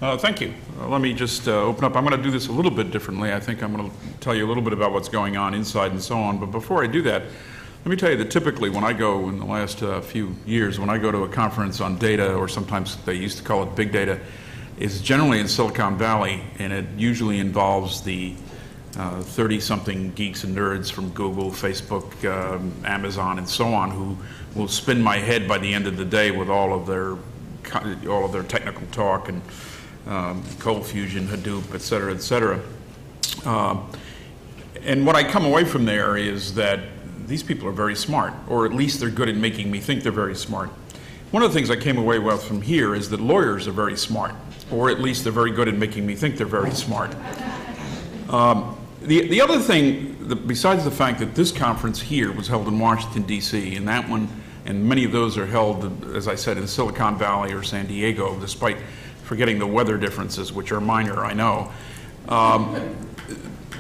Thank you. Let me just open up. I'm going to do this a little bit differently. I think I'm going to tell you a little bit about what's going on inside and so on. But before I do that, let me tell you that typically when I go, in the last few years, when I go to a conference on data, or sometimes they used to call it big data, it's generally in Silicon Valley, and it usually involves the 30-something geeks and nerds from Google, Facebook, Amazon, and so on, who will spin my head by the end of the day with all of their technical talk and cold fusion, Hadoop, et cetera, et cetera. And what I come away from there is that these people are very smart, or at least they're good at making me think they're very smart. One of the things I came away with from here is that lawyers are very smart, or at least they're very good at making me think they're very smart. The other thing, besides the fact that this conference here was held in Washington, D.C., and that one, and many of those are held, as I said, in Silicon Valley or San Diego, despite forgetting the weather differences, which are minor, I know.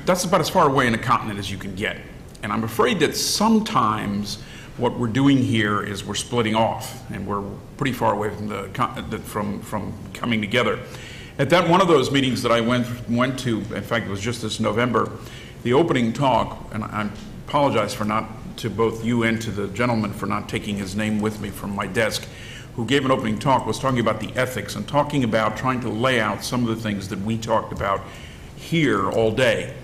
That's about as far away in a continent as you can get. And I'm afraid that sometimes what we're doing here is we're splitting off, and we're pretty far away from from coming together. At that one of those meetings that I went to, in fact, it was just this November, the opening talk, and I apologize to both you and to the gentleman for not taking his name with me from my desk, who gave an opening talk, was talking about the ethics and talking about trying to lay out some of the things that we talked about here all day.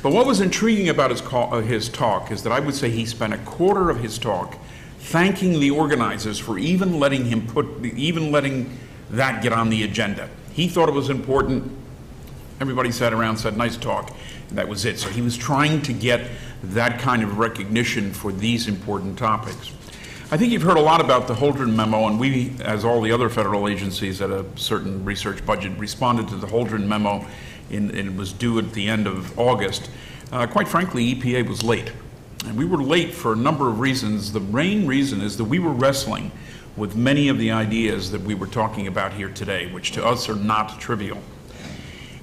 But what was intriguing about his talk is that I would say he spent a quarter of his talk thanking the organizers for even letting that get on the agenda. He thought it was important. Everybody sat around, said, nice talk, and that was it. So he was trying to get that kind of recognition for these important topics. I think you've heard a lot about the Holdren memo, and we, as all the other federal agencies at a certain research budget, responded to the Holdren memo, and it was due at the end of August. Quite frankly, EPA was late. And we were late for a number of reasons. The main reason is that we were wrestling with many of the ideas that we were talking about here today, which to us are not trivial.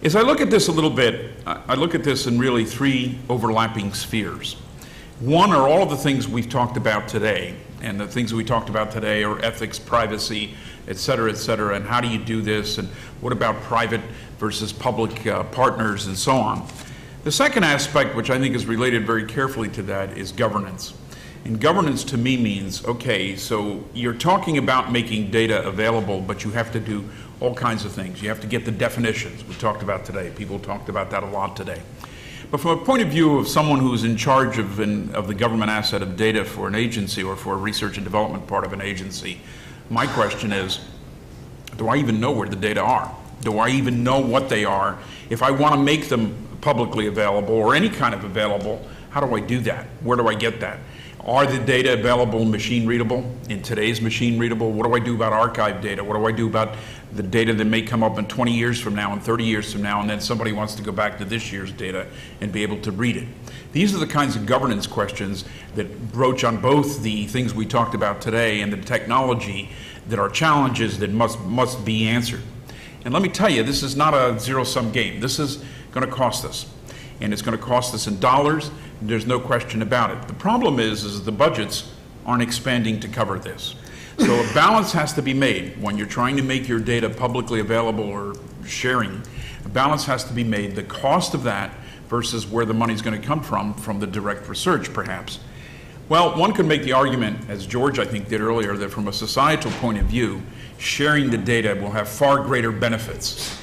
As I look at this a little bit, I look at this in really three overlapping spheres. One are all of the things we've talked about today, and the things that we talked about today are ethics, privacy, et cetera, and how do you do this, and what about private versus public partners, and so on. The second aspect, which I think is related very carefully to that, is governance. And governance to me means, okay, so you're talking about making data available, but you have to do all kinds of things. You have to get the definitions we talked about today. People talked about that a lot today. But from a point of view of someone who's in charge of the government asset of data for an agency or for a research and development part of an agency, my question is, do I even know where the data are? Do I even know what they are? If I want to make them publicly available or any kind of available, how do I do that? Where do I get that? Are the data available machine readable? In today's machine readable, what do I do about archive data? What do I do about the data that may come up in 20 years from now and 30 years from now, and then somebody wants to go back to this year's data and be able to read it? These are the kinds of governance questions that broach on both the things we talked about today and the technology that are challenges that must be answered. And let me tell you, this is not a zero-sum game. This is going to cost us. And it's going to cost us in dollars. There's no question about it. The problem is the budgets aren't expanding to cover this. So a balance has to be made when you're trying to make your data publicly available or sharing. A balance has to be made. The cost of that versus where the money's going to come from the direct research, perhaps. Well, one could make the argument, as George I think did earlier, that from a societal point of view, sharing the data will have far greater benefits.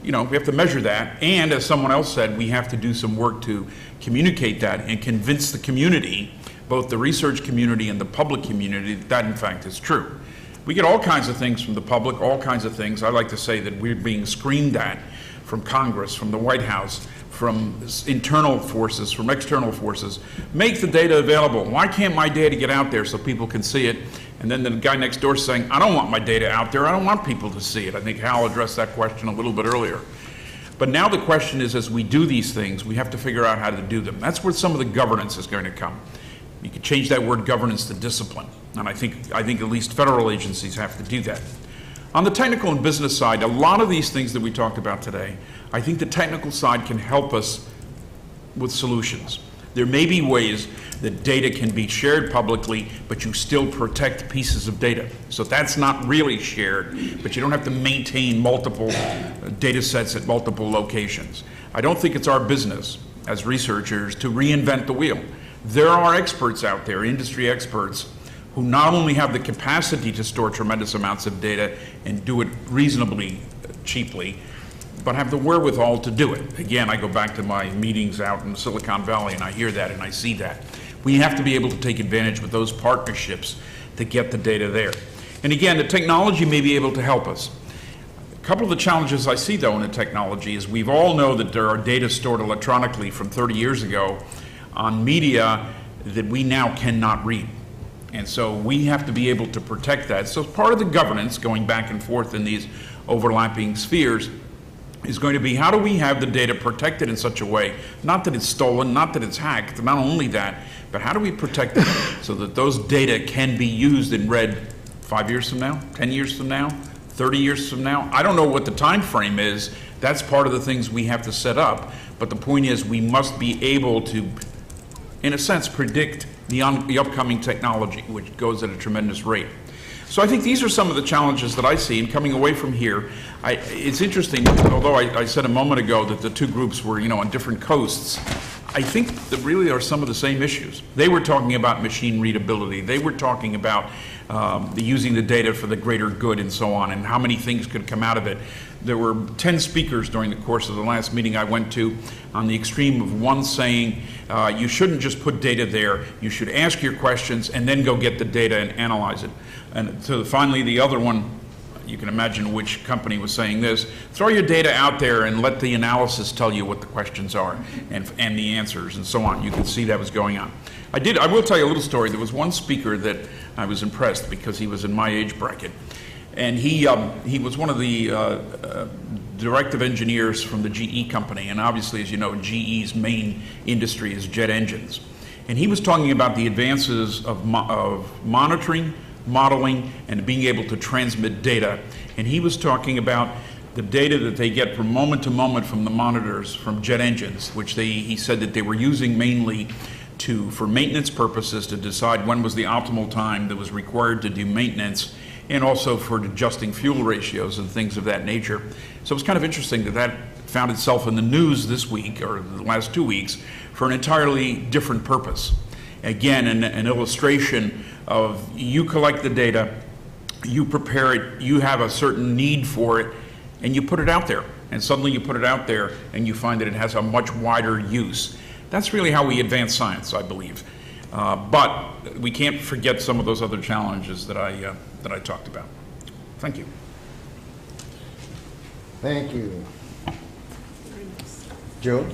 You know, we have to measure that, and as someone else said, we have to do some work to communicate that and convince the community, both the research community and the public community, that that in fact is true. We get all kinds of things from the public, all kinds of things. I like to say that we're being screamed at from Congress, from the White House, from internal forces, from external forces. Make the data available. Why can't my data get out there so people can see it? And then the guy next door is saying, I don't want my data out there. I don't want people to see it. I think Hal addressed that question a little bit earlier. But now the question is, as we do these things, we have to figure out how to do them. That's where some of the governance is going to come. You could change that word governance to discipline. And I think at least federal agencies have to do that. On the technical and business side, a lot of these things that we talked about today, I think the technical side can help us with solutions. There may be ways that data can be shared publicly, but you still protect pieces of data. So that's not really shared, but you don't have to maintain multiple data sets at multiple locations. I don't think it's our business as researchers to reinvent the wheel. There are experts out there, industry experts, who not only have the capacity to store tremendous amounts of data and do it reasonably cheaply, but have the wherewithal to do it. Again, I go back to my meetings out in Silicon Valley and I hear that and I see that. We have to be able to take advantage with those partnerships to get the data there. And again, the technology may be able to help us. A couple of the challenges I see though in the technology is we all know that there are data stored electronically from 30 years ago on media that we now cannot read. And so we have to be able to protect that. So part of the governance going back and forth in these overlapping spheres is going to be how do we have the data protected in such a way, not that it's stolen, not that it's hacked, not only that, but how do we protect it so that those data can be used and read 5 years from now, 10 years from now, 30 years from now? I don't know what the time frame is. That's part of the things we have to set up. But the point is we must be able to, in a sense, predict the upcoming technology, which goes at a tremendous rate. So I think these are some of the challenges that I see. And coming away from here, it's interesting, although I said a moment ago that the two groups were, on different coasts, I think that really are some of the same issues. They were talking about machine readability. They were talking about using the data for the greater good and so on, and how many things could come out of it. There were 10 speakers during the course of the last meeting I went to on the extreme of one saying, you shouldn't just put data there, you should ask your questions and then go get the data and analyze it. And so finally the other one, you can imagine which company was saying this, throw your data out there and let the analysis tell you what the questions are and the answers and so on. You can see that was going on. I will tell you a little story. There was one speaker that I was impressed because he was in my age bracket. And he was one of the directive engineers from the GE company. And obviously, as you know, GE's main industry is jet engines. And he was talking about the advances of monitoring, modeling, and being able to transmit data. And he was talking about the data that they get from moment to moment from the monitors from jet engines, which he said that they were using mainly for maintenance purposes to decide when was the optimal time that was required to do maintenance, and also for adjusting fuel ratios and things of that nature. So it's kind of interesting that found itself in the news this week, or the last 2 weeks, for an entirely different purpose. Again, an illustration of you collect the data, you prepare it, you have a certain need for it, and you put it out there. And suddenly you put it out there and you find that it has a much wider use. That's really how we advance science, I believe. But we can't forget some of those other challenges that I talked about. Thank you. Thank you. Joe?